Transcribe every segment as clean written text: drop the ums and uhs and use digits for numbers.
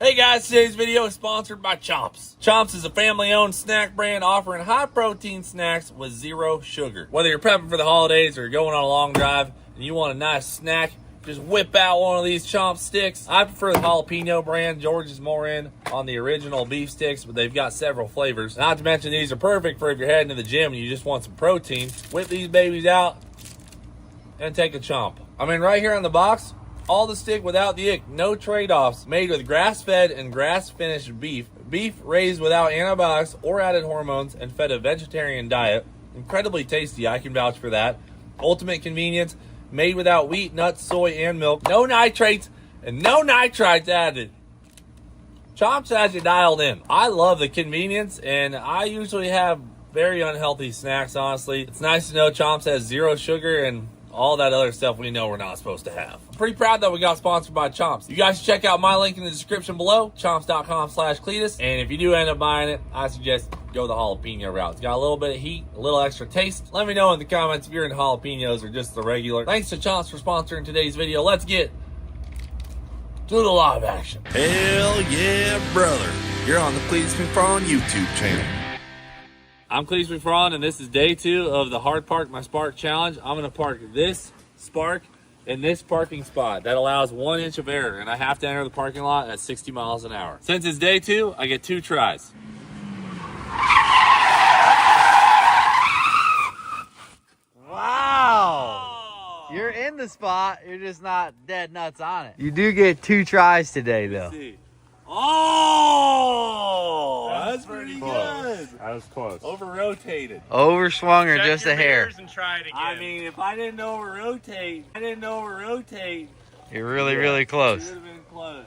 Hey guys, today's video is sponsored by Chomps. Chomps is a family-owned snack brand offering high-protein snacks with zero sugar. Whether you're prepping for the holidays or going on a long drive and you want a nice snack, just whip out one of these Chomp sticks. I prefer the jalapeno brand. George is more in on the original beef sticks, but they've got several flavors. Not to mention these are perfect for if you're heading to the gym and you just want some protein. Whip these babies out and take a chomp. I mean, right here on the box, all the stick without the ick, no trade-offs, made with grass-fed and grass-finished beef. Beef raised without antibiotics or added hormones and fed a vegetarian diet. Incredibly tasty, I can vouch for that. Ultimate convenience, made without wheat, nuts, soy, and milk. No nitrates and no nitrites added. Chomps has you dialed in. I love the convenience, and I usually have very unhealthy snacks, honestly. It's nice to know Chomps has zero sugar and all that other stuff we know we're not supposed to have. I'm pretty proud that we got sponsored by Chomps. You guys should check out my link in the description below, chomps.com/Cleetus. And if you do end up buying it, I suggest go the jalapeno route. It's got a little bit of heat, a little extra taste. Let me know in the comments if you're into jalapenos or just the regular. Thanks to Chomps for sponsoring today's video. Let's get to the live action. Hell yeah, brother. You're on the Cleetus McFarland YouTube channel. I'm Cleetus McFarland, and this is day 2 of the Hard Park My Spark Challenge. I'm going to park this Spark in this parking spot. That allows 1 inch of error, and I have to enter the parking lot at 60 miles an hour. Since it's day 2, I get 2 tries. Wow! You're in the spot, you're just not dead nuts on it. You do get 2 tries today, though. Let's see. Oh! That's pretty good. That was close. Over-rotated. Overswung or Check just your a hair. mirrors and try it again. I mean, if I didn't over-rotate, You're really close. it would have been close.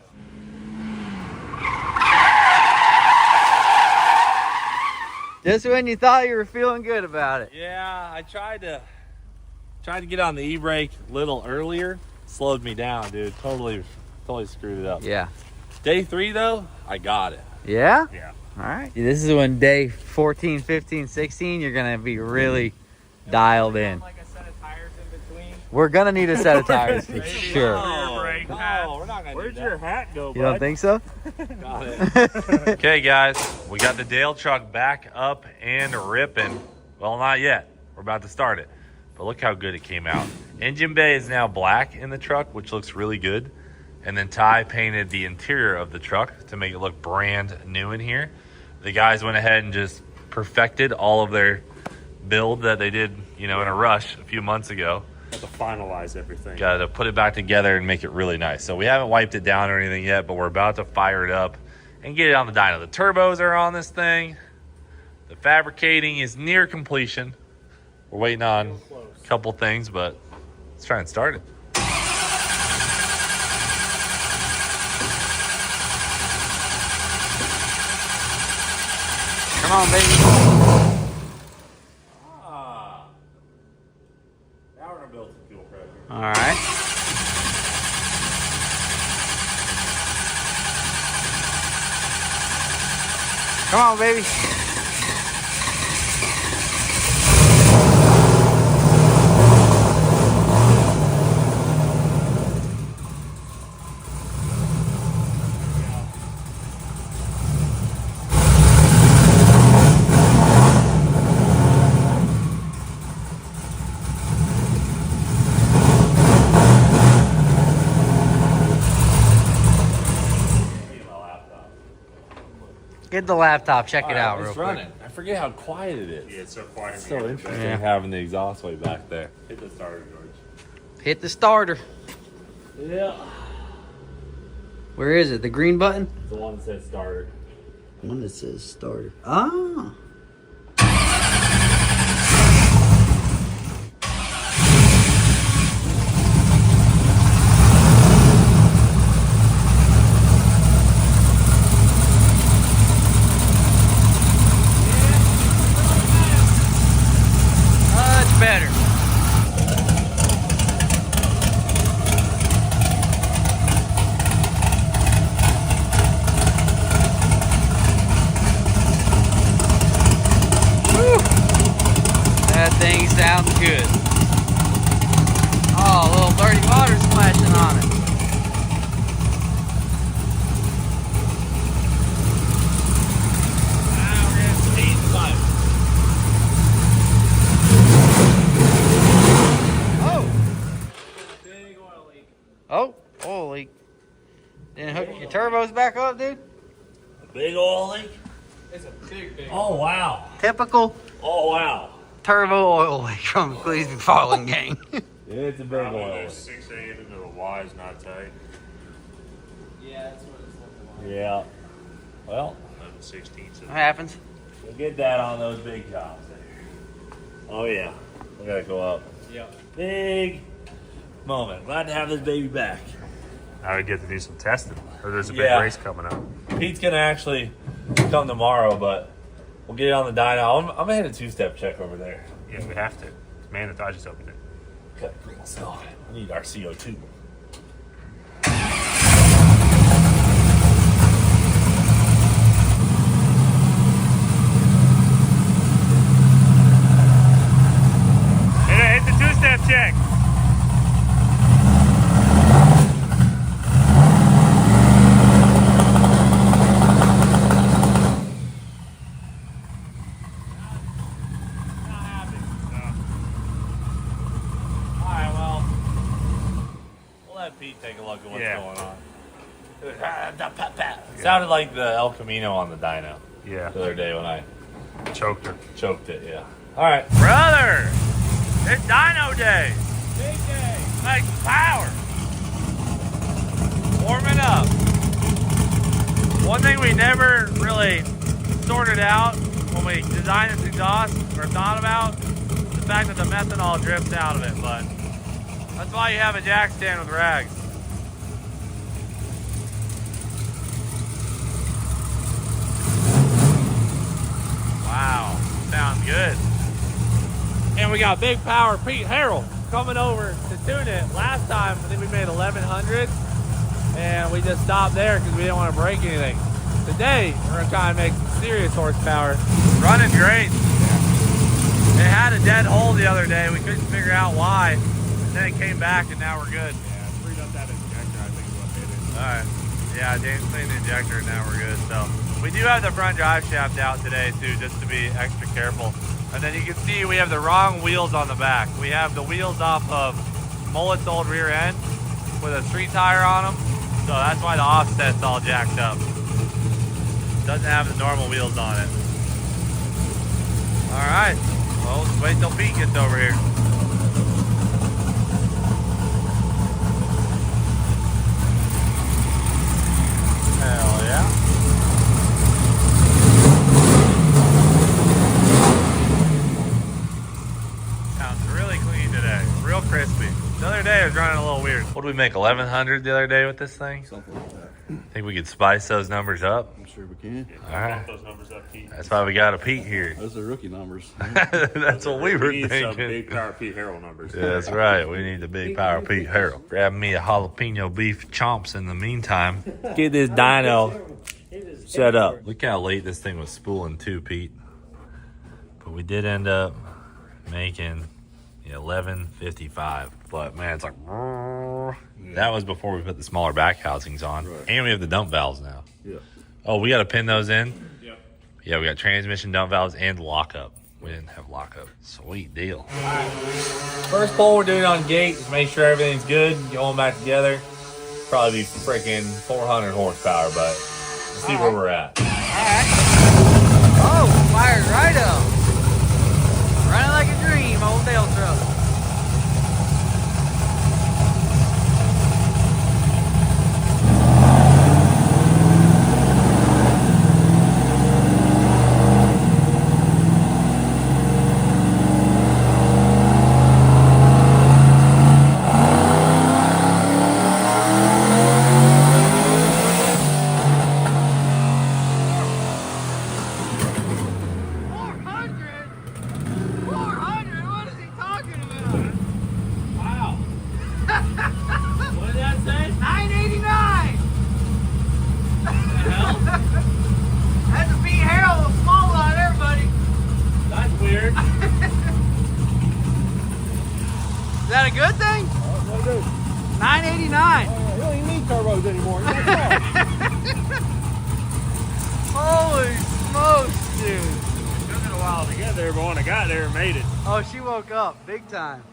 Just when you thought you were feeling good about it. Yeah, I tried to get on the e-brake a little earlier. Slowed me down, dude. Totally screwed it up. Yeah. Day 3, though, I got it. Yeah? Yeah. All right. This is when day 14, 15, 16, you're going to be really dialed in. Like a set of tires in between. We're going to need a set of tires for Maybe sure. rear brake pads. No, we're not gonna Where'd do your that. hat go, bud? You don't think so? Got it. Okay, guys, we got the Dale truck back up and ripping. Well, not yet. We're about to start it. But look how good it came out. Engine bay is now black in the truck, which looks really good. And then Ty painted the interior of the truck to make it look brand new in here. The guys went ahead and just perfected all of their build that they did, in a rush a few months ago. Have to finalize everything. Got to put it back together and make it really nice. So we haven't wiped it down or anything yet, but we're about to fire it up and get it on the dyno. The turbos are on this thing. The fabricating is near completion. We're waiting on a couple things, but let's try and start it. Come on, baby. Now we're going to build some fuel pressure. All right. Come on, baby. Get the laptop, check it out real Let's quick. run it. I forget how quiet it is. Yeah, it's so quiet. It's so interesting Yeah. having the exhaust way back there. Hit the starter, George. Hit the starter. Yeah. Where is it? The green button? The one that says starter. One that says starter. Ah. Much better. That thing sounds good. Oh, a little dirty water splashing on it. Turbo's back up, dude. Big oil leak. It's a big. Oh wow. Typical Oh wow. turbo oil leak from the Cleetus McFarland gang. It's a big Probably oil there's leak. 6 8 into the Y's not tight. Yeah, that's what it's looking like. Yeah. Well, 11/16. What happens? we'll get that on those big chops there. Oh yeah. We gotta go up. Yep. Big moment. Glad to have this baby back. Now we get to do some testing. Or there's a big Yeah. race coming up. Pete's gonna actually come tomorrow, but we'll get it on the dyno. I'm gonna hit a 2-step check over there. Yeah, we have to. Man, I just opened it. Okay, so we need our CO2. Hit the 2-step check. Alright, well, we'll let Pete take a look at what's Yeah. going on. Sounded like the El Camino on the dyno Yeah, the other day when I choked her. choked it, yeah. Alright. Brother, it's dyno day. Big day. Make power. Warming up. One thing we never really sorted out when we designed this exhaust or thought about the fact that the methanol drips out of it, but that's why you have a jack stand with rags. Wow, sounds good. And we got big power Pete Harrell coming over to tune it. Last time, I think we made 1100, and we just stopped there because we didn't want to break anything. Today, we're gonna try and make some serious horsepower. Running great. It had a dead hole the other day. We couldn't figure out why. And then it came back, and now we're good. Yeah, freed up that injector. I think is what did it. All right. Yeah, James cleaned the injector, and now we're good. So we do have the front drive shaft out today too, just to be extra careful. And then you can see we have the wrong wheels on the back. We have the wheels off of Mullet's old rear end with a street tire on them. So that's why the offset's all jacked up. Doesn't have the normal wheels on it. All right. Well, let's wait till Pete gets over here. Hell yeah. Sounds really clean today. Real crispy. The other day it was running a little weird. What did we make, 1100 the other day with this thing? Something like that. Think we could spice those numbers up? I'm sure we can. All right. Bump those numbers up, Pete. That's why we got a Pete here. Those are rookie numbers. That's what we were need some thinking. big power Pete Harrell numbers. Yeah, that's right. We need the big power Pete Harrell. Grab me a jalapeno beef chomps in the meantime. Get this dyno set up. Look how late this thing was spooling too, Pete. But we did end up making 11:55. But man, it's like that was before we put the smaller back housings on. Right. And we have the dump valves now. Yeah. Oh, we got to pin those in? Yep. Yeah, we got transmission, dump valves, and lockup. We didn't have lockup. Sweet deal. First pull we're doing on gate. Just make sure everything's good. Going back together. Probably be freaking 400 horsepower, but let's see where we're at. Oh, fired right up. Running like a dream, old Dale truck. Is that a good thing? 989. You don't even need turbos anymore. Holy smokes, dude. It took it a while to get there, but when I got there, it made it. Oh, she woke up big time.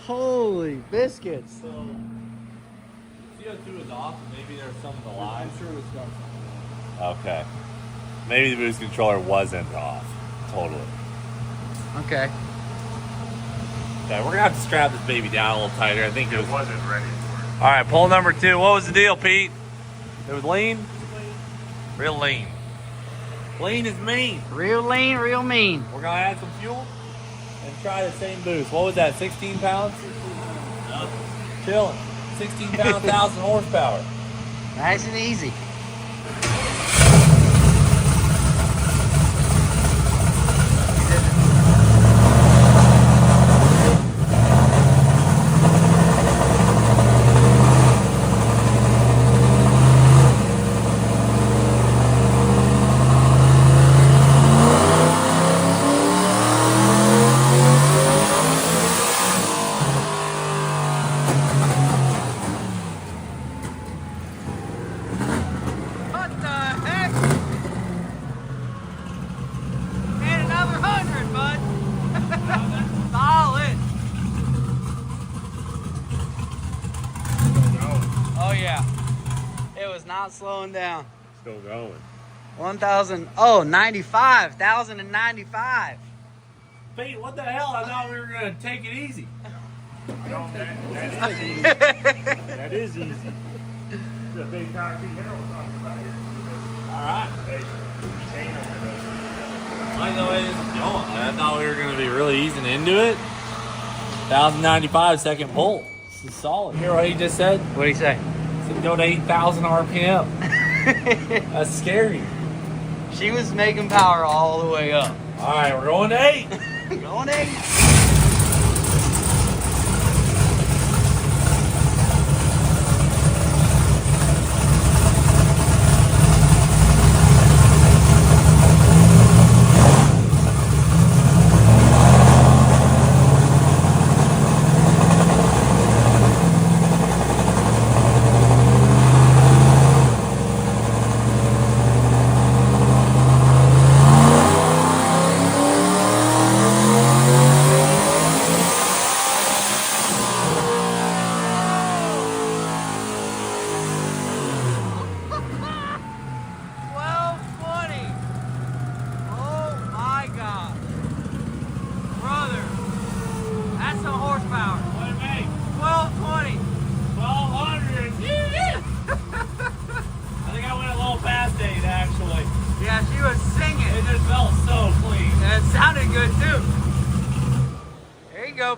Holy biscuits. See CO2 was off. Maybe there's some in the line. I'm sure it's got something. Okay. Maybe the boost controller wasn't off. Totally. Okay. Okay, we're gonna have to strap this baby down a little tighter. I think it Wasn't ready for it. All right, pull number 2. What was the deal, Pete? It was lean? Real lean. Lean is mean. Real lean, real mean. We're gonna add some fuel and try the same boost. What was that, 16 pounds? Chilling. 16 pound, 1,000 horsepower. Nice and easy. What the heck? And another 100, bud. Solid. Oh yeah. It was not slowing down. Still going. 1,000. Oh, 95. 1,095. Pete, what the hell? I thought we were gonna take it easy. No, that is easy. That is easy. The big power Pete Harold was talking about here. All right. Hey, chain over there. I like the way this is going. I thought we were gonna be really easing into it. 1,095 second pull. This is solid. You hear what he just said? What do you say? He said go to 8,000 RPM. That's scary. She was making power all the way up. All right, we're going to 8. Going 8.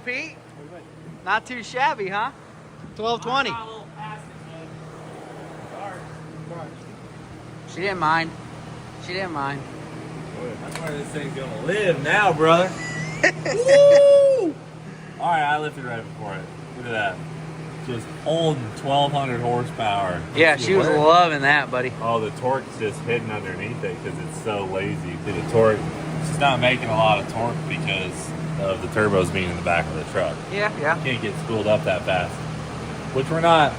Pete. Not too shabby, huh? 1220. She didn't mind. She didn't mind. That's where this thing's gonna live now, brother. Woo! All right, I lifted right before it. Look at that. Just holding 1,200 horsepower. Yeah, she was loving that, buddy. Oh, the torque's just hidden underneath it because it's so lazy. The torque, she's not making a lot of torque because of the turbos being in the back of the truck. Yeah, yeah. Can't get spooled up that fast. Which we're not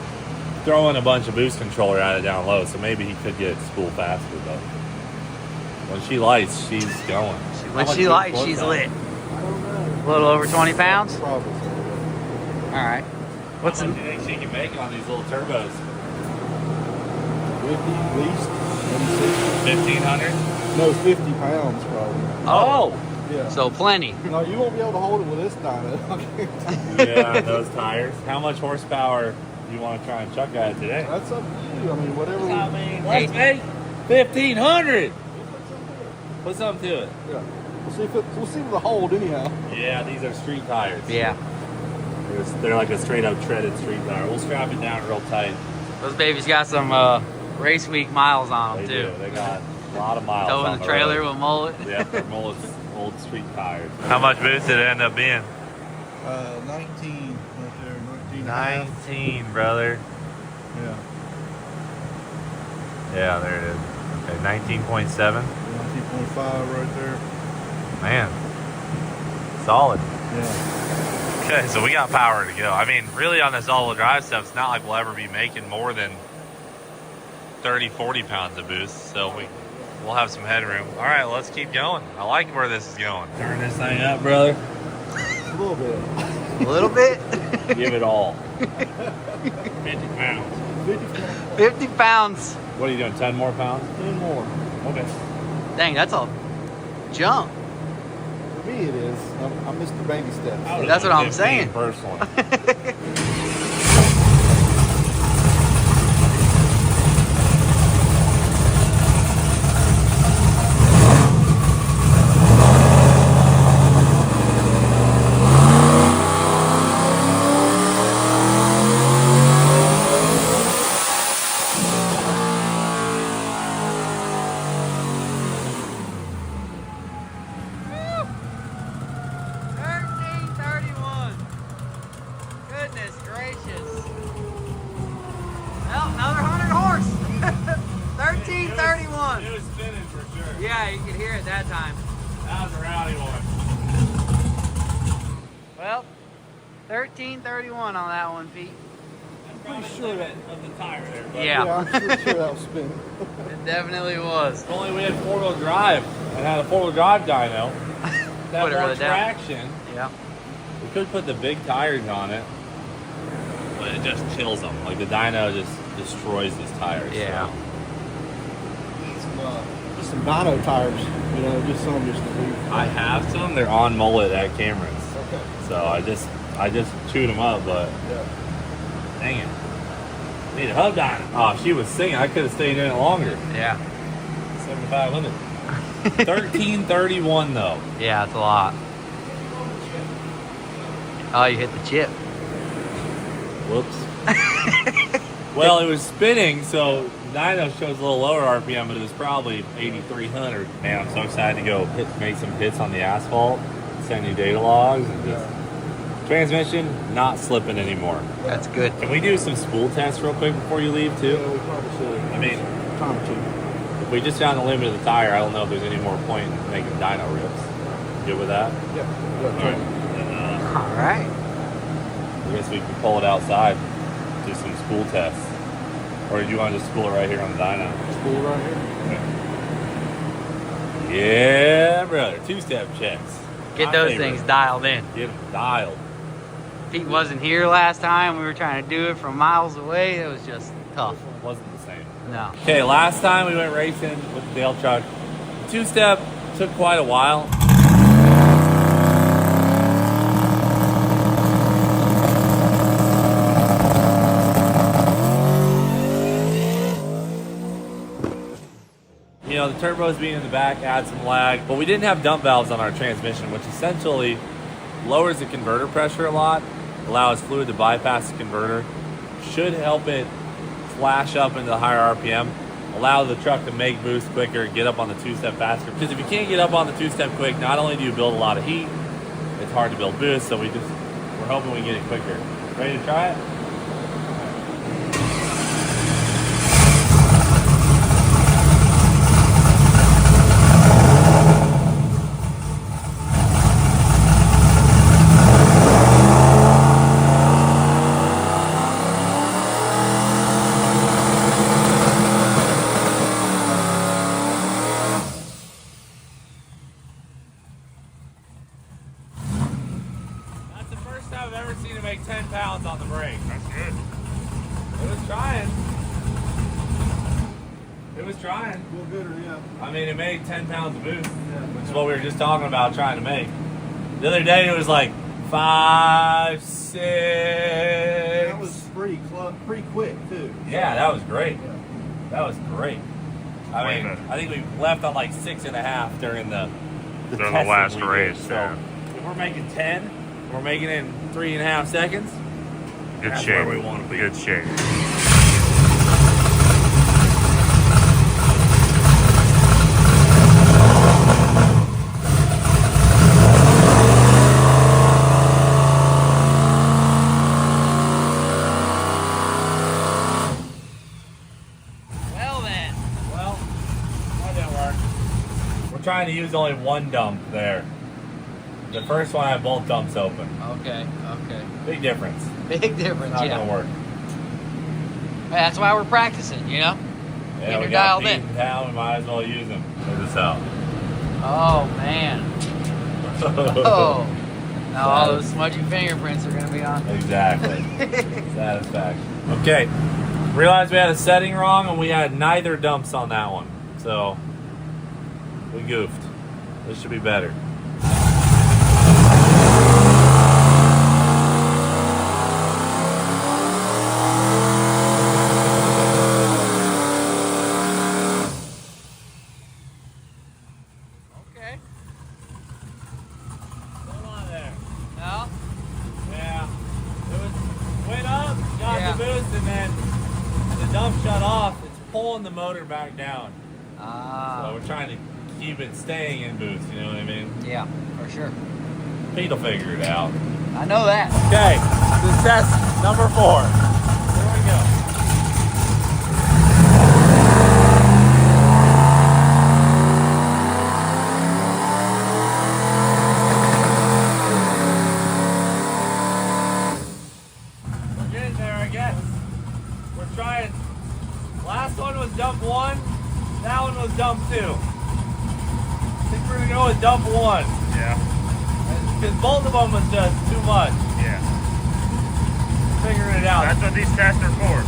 throwing a bunch of boost controller at it down low, so maybe he could get spooled faster, but when she lights, she's going. When she lights, she's lit. A little over 20 pounds? Probably. All right. What's How much do you think she can make on these little turbos? 50 at least. 1,500? No, 50 pounds probably. Oh! Yeah. So plenty. No, you won't be able to hold it with this dyno. Yeah, those tires. How much horsepower do you want to try and chuck at it today? That's up to you. I mean, whatever. Let's make 1,500. Put something to it. Yeah. We'll see the hold anyhow. Yeah, these are street tires. Yeah. They're like a straight up treaded street tire. We'll strap it down real tight. Those babies got some race week miles on them, They too. do. They got a lot of miles. Towing on the trailer road. with mullet. Yeah, they're mullets, old street tires. How much boost did it end up being? 19 right there. 19. 19, brother. Yeah. Yeah, there it is. Okay, 19.7. 19.5 right there. Man, solid. Yeah. Okay, so we got power to go. I mean, really on this all-wheel drive stuff, it's not like we'll ever be making more than 30, 40 pounds of boost, so we'll have some headroom. All right, let's keep going. I like where this is going. Turn this thing up, brother. A little bit. A little bit? Give it all. 50 pounds. 50 pounds. What are you doing, 10 more pounds? 10 more. Okay. Dang, that's a jump. For me, it is. I'm Mr. Baby Steps. I would've That's what done I'm 15 saying. Personally. Goodness gracious. Well, another 100 horse. 1331. It was spinning for sure. Yeah, you could hear it that time. That was a rowdy one. Well, 1331 on that one, Pete. Pretty sure that of the tire there. But Yeah. I'm pretty sure that was spinning. It definitely was. If only we had 4-wheel drive and had a 4-wheel drive dyno. That Put it more really down. traction. Yeah. We could put the big tires on it, but it just kills them. Like the dyno just destroys these tires. Yeah. Just some dyno tires, you know, just some just to leave. I have some. They're on mullet at Cameron's. Okay. So I just chewed them up, but Yeah. dang it. Need a hub dyno. Oh, she was singing. I could have stayed in it longer. Yeah. 7,500. 1331 though. Yeah, it's a lot. Oh, you hit the chip. Whoops. Well, it was spinning, so dyno shows a little lower RPM, but it was probably 8,300. Man, I'm so excited to go make some hits on the asphalt, send you data logs, and just transmission not slipping anymore. That's good. Can we do some spool tests real quick before you leave too? Yeah, we probably should. I mean, Time to. if we just found the limit of the tire, I don't know if there's any more point in making dyno rips. Good with that? Yeah. All right. Then, All right. I guess we can pull it outside, do some spool tests. Or did you want to just spool it right here on the dyno? Spool right here. Yeah, brother. Two-step checks. Get My those favorite. things dialed in. Get them dialed. Pete wasn't here last time. We were trying to do it from miles away. It was just tough. Wasn't the same. No. Okay, last time we went racing with the Dale truck. Two-step took quite a while. You know, the turbos being in the back adds some lag, but we didn't have dump valves on our transmission, which essentially lowers the converter pressure a lot, allows fluid to bypass the converter, should help it flash up into the higher RPM, allow the truck to make boost quicker, get up on the two-step faster. Because if you can't get up on the two-step quick, not only do you build a lot of heat, it's hard to build boost, so we're hoping we get it quicker. Ready to try it? That's the first time I've ever seen it make 10 pounds on the brake. That's good. It was trying. It was trying. Feel gooder, yeah. I mean, it made 10 pounds of boost, which is what we were just talking about trying to make. The other day it was like 5, 6. That was pretty quick too. Yeah, that was great. That was great. I Wait a mean, minute. I think we left on like 6.5 during the During the testing last we did. race, So yeah. if we're making 10, we're making it in 3.5 seconds. Good That's shape. where we want to be. Good shape. Well then. Well, that didn't work. We're trying to use only one dump there. The first one I have both dumps open. Okay. Big difference. Big difference, Not yeah. gonna work. That's why we're practicing, you know? Yeah, Get we her got dialed Pete in. in town. We might as well use them. Check this out. Oh, man. Oh. Now all those smudgy fingerprints are going to be on. Exactly. Satisfaction. Okay. Realized we had a setting wrong and we had neither dumps on that one. So we goofed. This should be better. Okay. What's going on there? No? Yeah. Went up, got Yeah. the boost, and then the dump shut off. It's pulling the motor back down. So we're trying to keep it staying in boost, you know what I mean? Yeah, for sure. Pete will figure it out. I know that. Okay, this is test number 4. Here we go. We're getting there, I guess. We're trying. Last one was dump 1. That one was dump 2. I think we're gonna go with dump 1. Yeah. Because both of them was just too much. Yeah. Figuring it out. That's what these tests are for.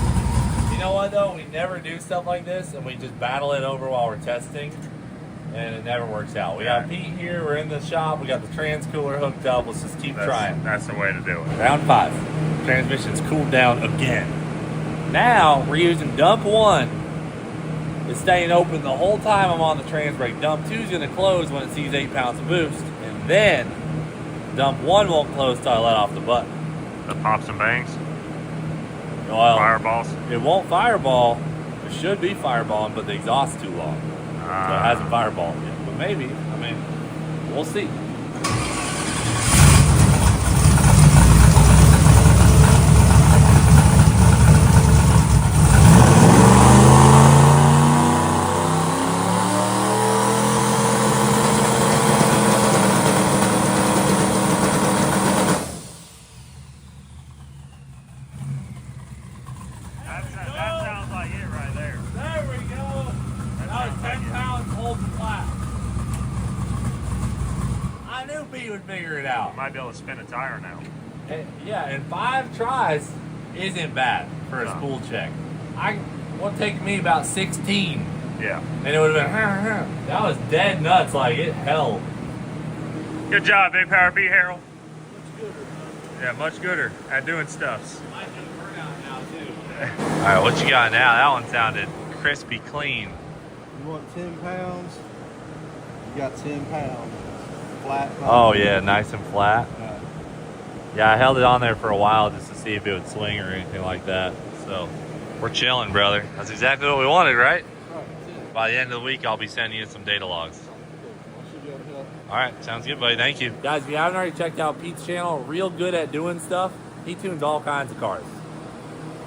You know what though? We never do stuff like this, and we just battle it over while we're testing, and it never works out. We got Pete here. We're in the shop. We got the trans cooler hooked up. Let's just keep trying. That's the way to do it. Round 5. Transmission's cooled down again. Now we're using dump 1. It's staying open the whole time I'm on the trans brake. Dump 2 is going to close when it sees 8 pounds of boost, and then dump 1 won't close till I let off the button. The pops and bangs, Well, fireballs. it won't fireball. It should be fireballing, but the exhaust's too long. So it hasn't fireballed yet. But maybe. I mean, we'll see. That sounds like it right there. There we go. That was 10 pounds holding flat. I knew Pete would figure it out. Might be able to spin a tire now. Yeah, and 5 tries isn't bad for a No. spool check. Would take me about 16, Yeah. and it would have been, that was dead nuts, like it held. Good job, Big Power Pete Harold. Yeah, much gooder at doing stuffs. All right, what you got now? That one sounded crispy clean. You want 10 pounds? You got 10 pounds. Flat. Oh yeah, nice and flat. Yeah. Yeah, I held it on there for a while just to see if it would swing or anything like that. So we're chilling, brother. That's exactly what we wanted, right? Right, that's it. By the end of the week, I'll be sending you some data logs. I should be able to help. All right, sounds good, buddy. Thank you. Guys, if you haven't already checked out Pete's channel, real good at doing stuff. He tunes all kinds of cars.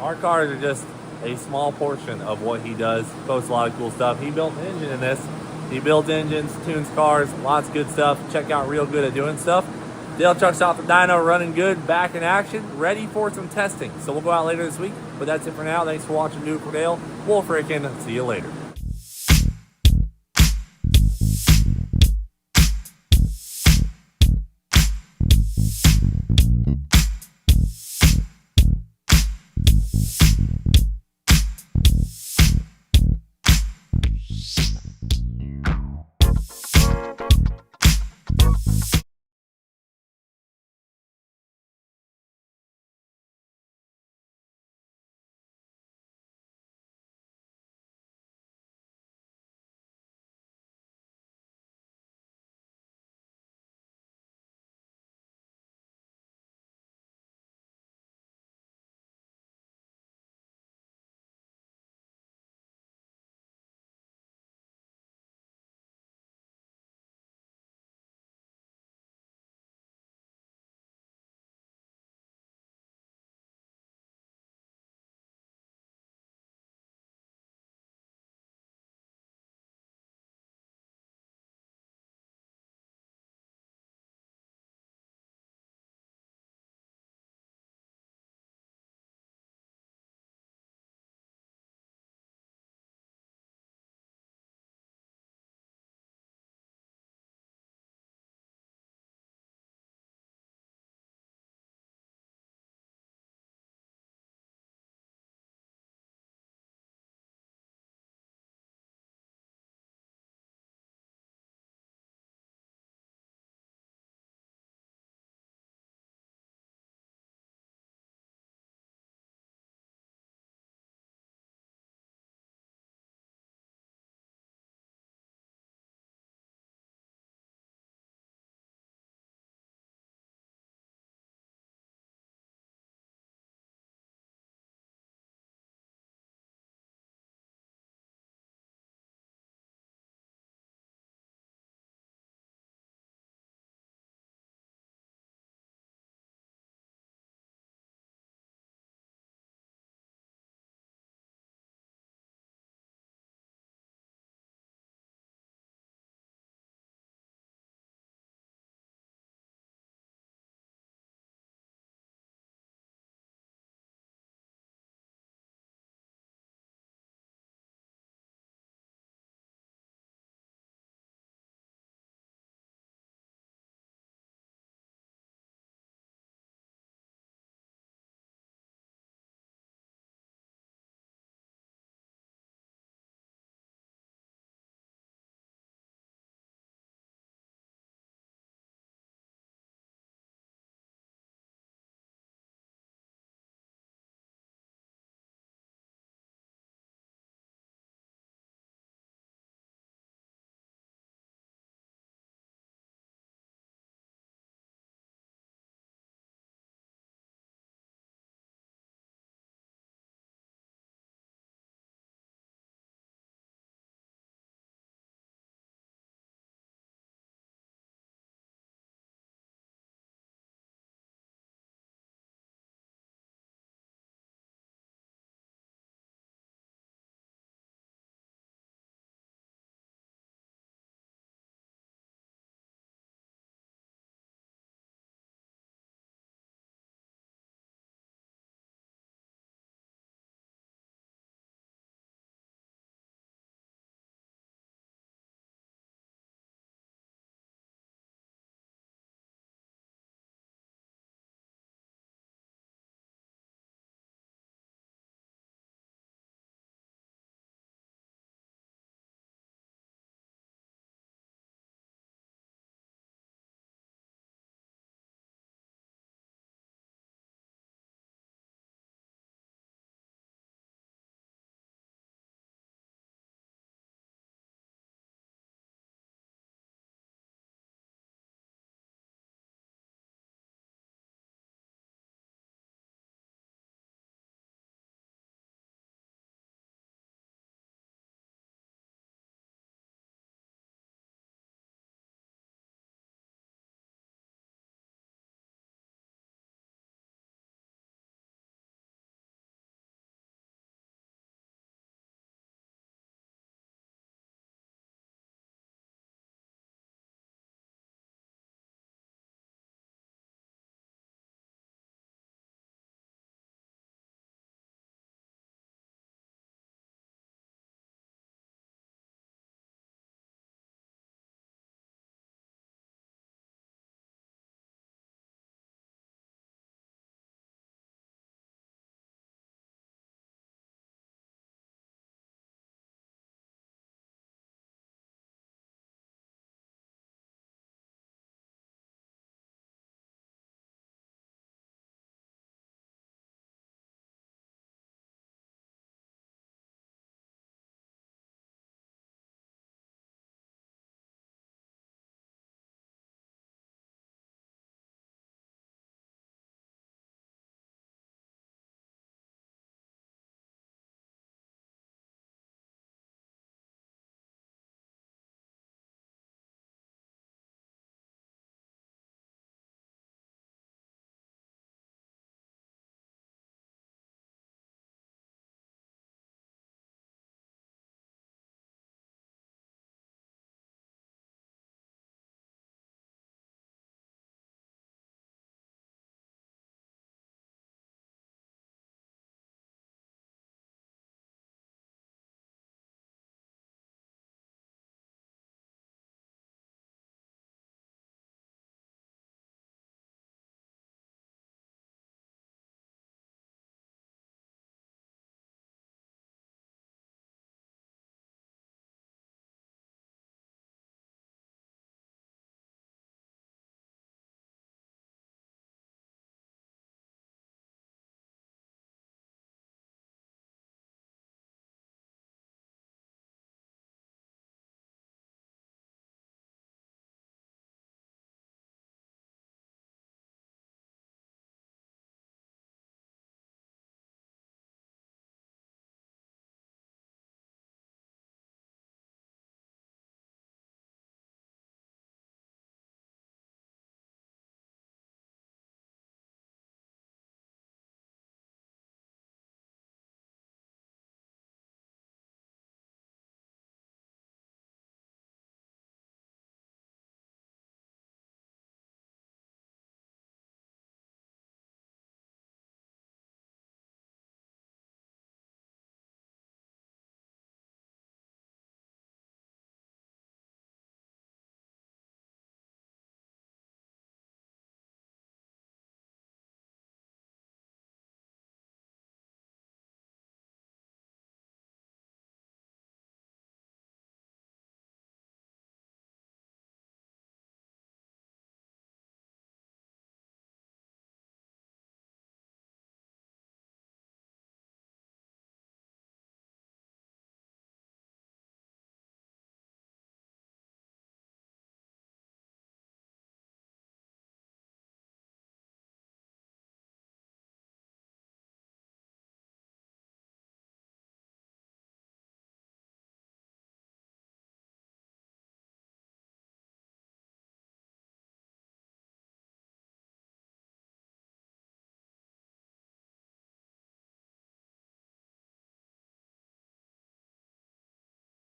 Our cars are just a small portion of what he does. Posts a lot of cool stuff. He built an engine in this. He builds engines, tunes cars, lots of good stuff. Check out Real Good at Doing Stuff. Dale Trucks off the dyno, running good, back in action, ready for some testing. So we'll go out later this week, but that's it for now. Thanks for watching Do It for Dale. We'll frickin' see you later.